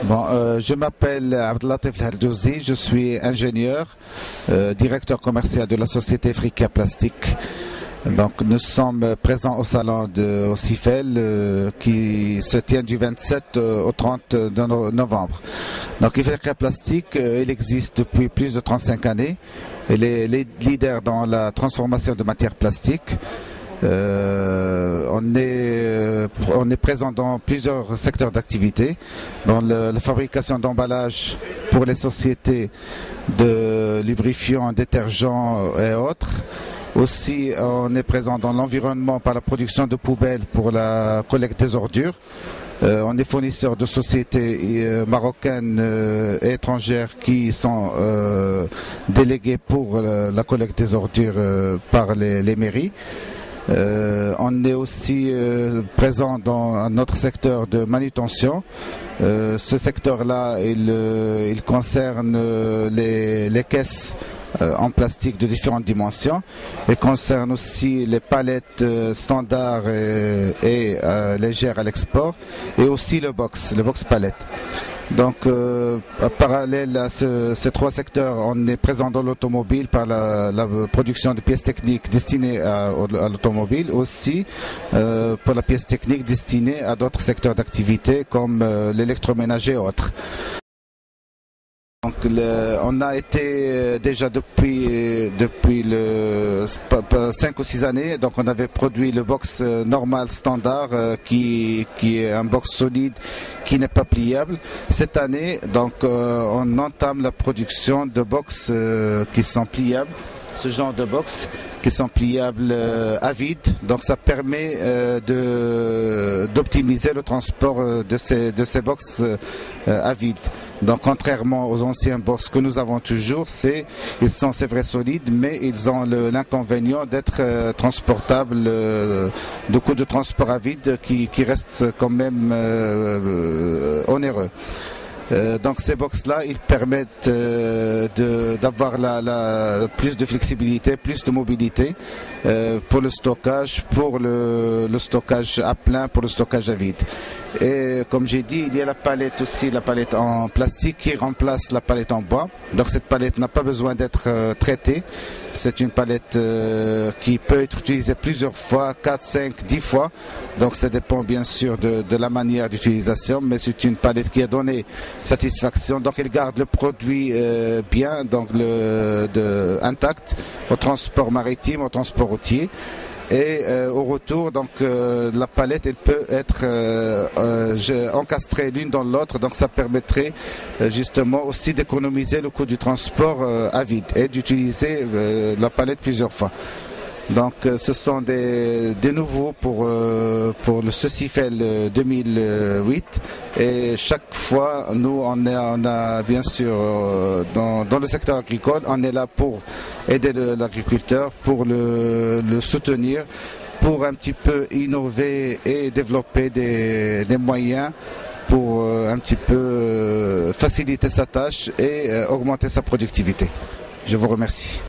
Je m'appelle Abdellatif Herdouzi, je suis ingénieur, directeur commercial de la société Frika Plastique. Donc, nous sommes présents au salon au CIFEL qui se tient du 27 au 30 novembre. Donc, Frika Plastique, il existe depuis plus de 35 années. Il est leader dans la transformation de matières plastiques. On est présent dans plusieurs secteurs d'activité, dans la fabrication d'emballages pour les sociétés de lubrifiants, détergents et autres. Aussi, on est présent dans l'environnement par la production de poubelles pour la collecte des ordures. On est fournisseur de sociétés marocaines et étrangères qui sont déléguées pour la collecte des ordures par les mairies. On est aussi présent dans notre secteur de manutention. Ce secteur-là, il concerne les caisses en plastique de différentes dimensions et concerne aussi les palettes standards et légères à l'export et aussi le box palette. Donc, parallèle à ces trois secteurs, on est présent dans l'automobile par la production de pièces techniques destinées à l'automobile, aussi pour la pièce technique destinée à d'autres secteurs d'activité comme l'électroménager et autres. Donc, on a été déjà depuis 5 ou 6 années, donc on avait produit le box normal standard qui est un box solide qui n'est pas pliable. Cette année, donc on entame la production de box qui sont pliables, ce genre de box qui sont pliables à vide. Donc ça permet d'optimiser le transport de ces box à vide. Donc contrairement aux anciens box que nous avons toujours, c'est vrai solides, mais ils ont l'inconvénient d'être transportables, de coûts de transport à vide qui restent quand même onéreux. Donc ces box-là, ils permettent d'avoir plus de flexibilité, plus de mobilité pour le stockage, le stockage à plein, pour le stockage à vide. Et comme j'ai dit, il y a la palette aussi, la palette en plastique qui remplace la palette en bois. Donc cette palette n'a pas besoin d'être traitée. C'est une palette qui peut être utilisée plusieurs fois, 4, 5, 10 fois. Donc ça dépend bien sûr de la manière d'utilisation, mais c'est une palette qui a donné satisfaction. Donc elle garde le produit bien, donc intact au transport maritime, au transport routier. Et au retour, donc la palette, elle peut être encastrée l'une dans l'autre, donc ça permettrait justement aussi d'économiser le coût du transport à vide et d'utiliser la palette plusieurs fois. Donc ce sont des nouveaux pour le CIFEL 2008 et chaque fois nous on a bien sûr dans le secteur agricole, on est là pour aider l'agriculteur, pour le soutenir, pour un petit peu innover et développer des moyens pour un petit peu faciliter sa tâche et augmenter sa productivité. Je vous remercie.